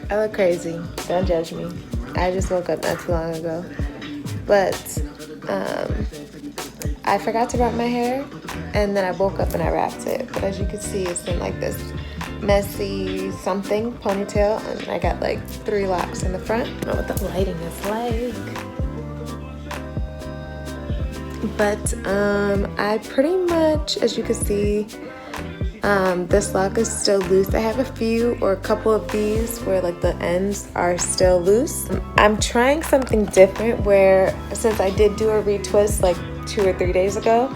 I look crazy. Don't judge me. I just woke up not too long ago. But I forgot to wrap my hair, and then I woke up and I wrapped it. But as you can see, it's in like this messy something ponytail, and I got like 3 locks in the front. I don't know what the lighting is like. But I pretty much, as you can see, this lock is still loose. I have a couple of these where like the ends are still loose. I'm trying something different where, since I did do a retwist like 2 or 3 days ago,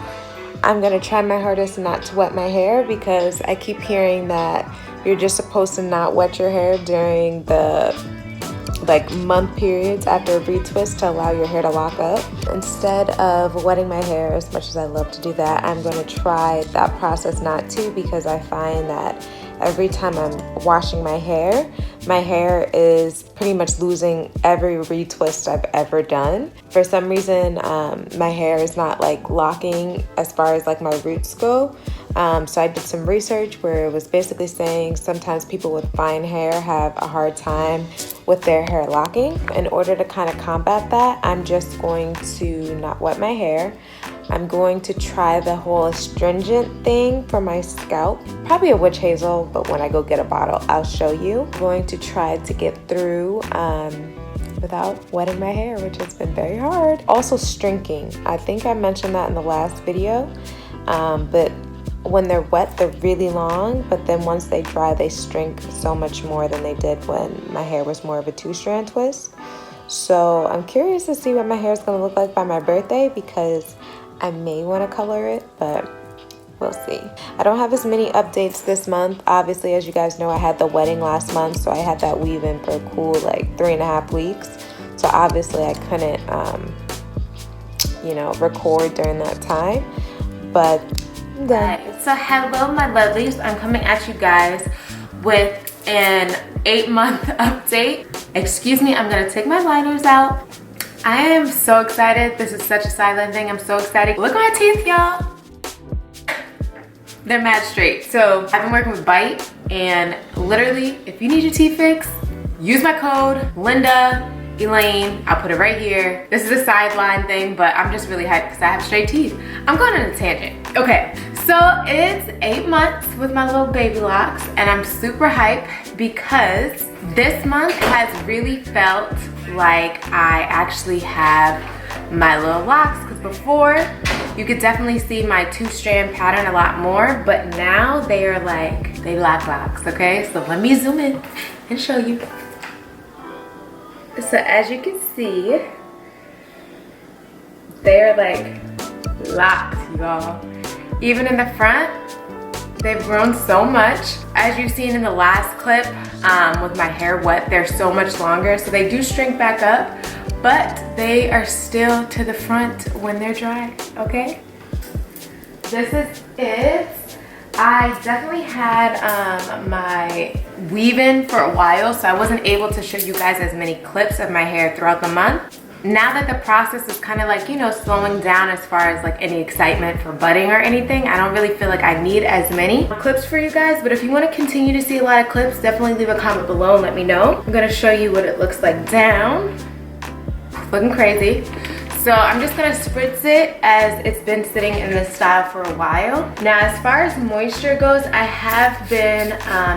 I'm gonna try my hardest not to wet my hair, because I keep hearing that you're just supposed to not wet your hair during the like month periods after a retwist to allow your hair to lock up. Instead of wetting my hair, as much as I love to do that, I'm going to try that process not to, because I find that every time I'm washing my hair is pretty much losing every retwist I've ever done. For some reason, my hair is not like locking as far as like my roots go. So I did some research where it was basically saying sometimes people with fine hair have a hard time with their hair locking. In order to kind of combat that, I'm just going to not wet my hair. I'm going to try the whole astringent thing for my scalp. Probably a witch hazel, but when I go get a bottle, I'll show you. I'm going to try to get through without wetting my hair, which has been very hard. Also strinking. I think I mentioned that in the last video, but when they're wet, they're really long, but then once they dry, they strink so much more than they did when my hair was more of a 2-strand twist. So I'm curious to see what my hair is going to look like by my birthday, because I may want to color it, but we'll see. I don't have as many updates this month. Obviously, as you guys know, I had the wedding last month, so I had that weave in for a cool like 3.5 weeks. So obviously I couldn't, record during that time, but then. So hello my lovelies, I'm coming at you guys with an 8-month update. Excuse me, I'm gonna take my liners out. I am so excited. This is such a silent thing. I'm so excited. Look at my teeth, y'all. They're mad straight. So I've been working with Byte, and literally, if you need your teeth fixed, use my code LINDAELAINE. I'll put it right here. This is a sideline thing, but I'm just really hyped because I have straight teeth. I'm going on a tangent. Okay, so it's 8 months with my little baby locks, and I'm super hyped because this month has really felt like I actually have my little locks, because before you could definitely see my 2-strand pattern a lot more, but now they are like, they lack locks, okay? So let me zoom in and show you. So as you can see, they're like locked, y'all. Even in the front, they've grown so much. As you've seen in the last clip, with my hair wet, they're so much longer. So they do shrink back up, but they are still to the front when they're dry, okay? This is it. I definitely had my weave-in for a while, so I wasn't able to show you guys as many clips of my hair throughout the month. Now that the process is kind of like, slowing down as far as like any excitement for budding or anything, I don't really feel like I need as many clips for you guys. But if you want to continue to see a lot of clips, definitely leave a comment below and let me know. I'm going to show you what it looks like down. Looking crazy. So I'm just gonna spritz it as it's been sitting in this style for a while. Now, as far as moisture goes, I have been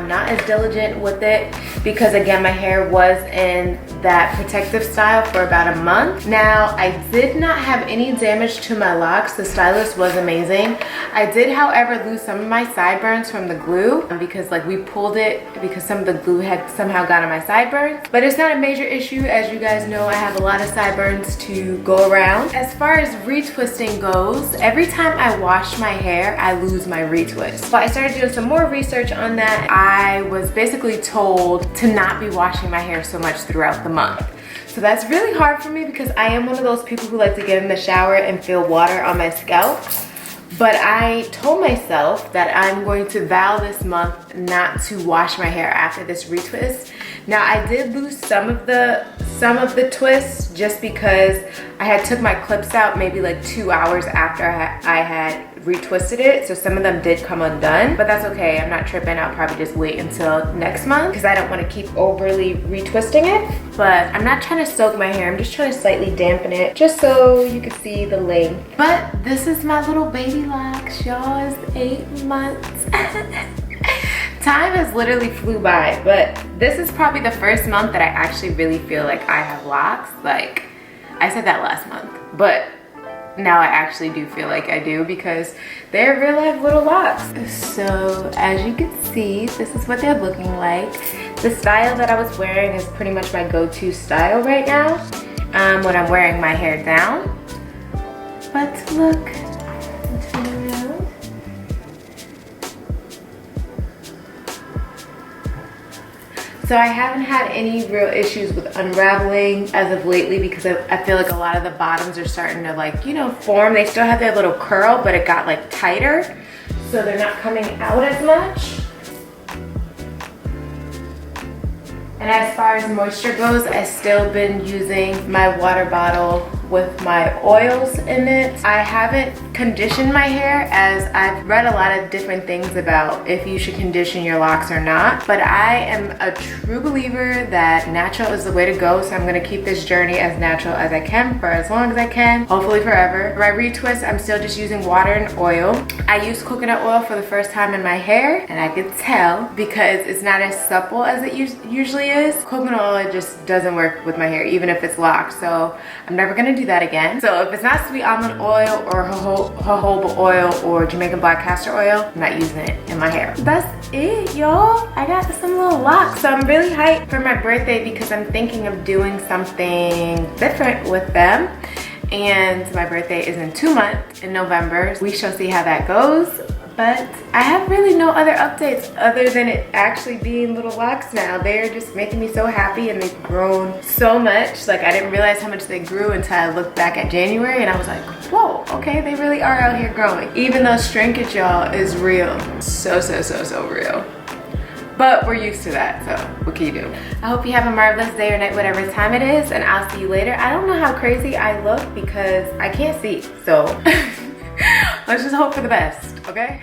not as diligent with it because, again, my hair was in that protective style for about a month. Now, I did not have any damage to my locks. The stylist was amazing. I did, however, lose some of my sideburns from the glue because we pulled it because some of the glue had somehow got on my sideburns. But it's not a major issue. As you guys know, I have a lot of sideburns to go around. As far as retwisting goes, every time I wash my hair, I lose my retwist. So I started doing some more research on that. I was basically told to not be washing my hair so much throughout the month. So that's really hard for me because I am one of those people who like to get in the shower and feel water on my scalp. But I told myself that I'm going to vow this month not to wash my hair after this retwist Now I did lose some of the twists just because I had took my clips out maybe like 2 hours after I had retwisted it, so some of them did come undone, but that's okay. I'm not tripping. I'll probably just wait until next month because I don't want to keep overly retwisting it. But I'm not trying to soak my hair. I'm just trying to slightly dampen it just so you can see the length. But this is my little baby locks, y'all. It's 8 months. Time has literally flew by, but this is probably the first month that I actually really feel like I have locks. Like, I said that last month, but now I actually do feel like I do because they're real life little locks. So as you can see, this is what they're looking like. The style that I was wearing is pretty much my go-to style right now when I'm wearing my hair down. But look, let's turn around. So I haven't had any real issues with unraveling as of lately because I feel like a lot of the bottoms are starting to, like, you know, form. They still have their little curl, but it got like tighter, so they're not coming out as much. And as far as moisture goes, I've still been using my water bottle with my oils in it. I haven't conditioned my hair, as I've read a lot of different things about if you should condition your locks or not, but I am a true believer that natural is the way to go, so I'm gonna keep this journey as natural as I can for as long as I can, hopefully forever. For my retwist, I'm still just using water and oil. I used coconut oil for the first time in my hair, and I could tell because it's not as supple as it usually is. Coconut oil just doesn't work with my hair, even if it's locked, so I'm never gonna do that again. So if it's not sweet almond oil or jojoba oil or Jamaican black castor oil, I'm not using it in my hair. That's it, y'all. I got some little locks, so I'm really hyped for my birthday because I'm thinking of doing something different with them. And my birthday is in 2 months, in November. We shall see how that goes. But I have really no other updates other than it actually being little locks now. They're just making me so happy, and they've grown so much. Like, I didn't realize how much they grew until I looked back at January, and I was like, whoa, okay, they really are out here growing. Even though shrinkage, y'all, is real. So real. But we're used to that, so what can you do? I hope you have a marvelous day or night, whatever time it is, and I'll see you later. I don't know how crazy I look because I can't see, so let's just hope for the best, okay?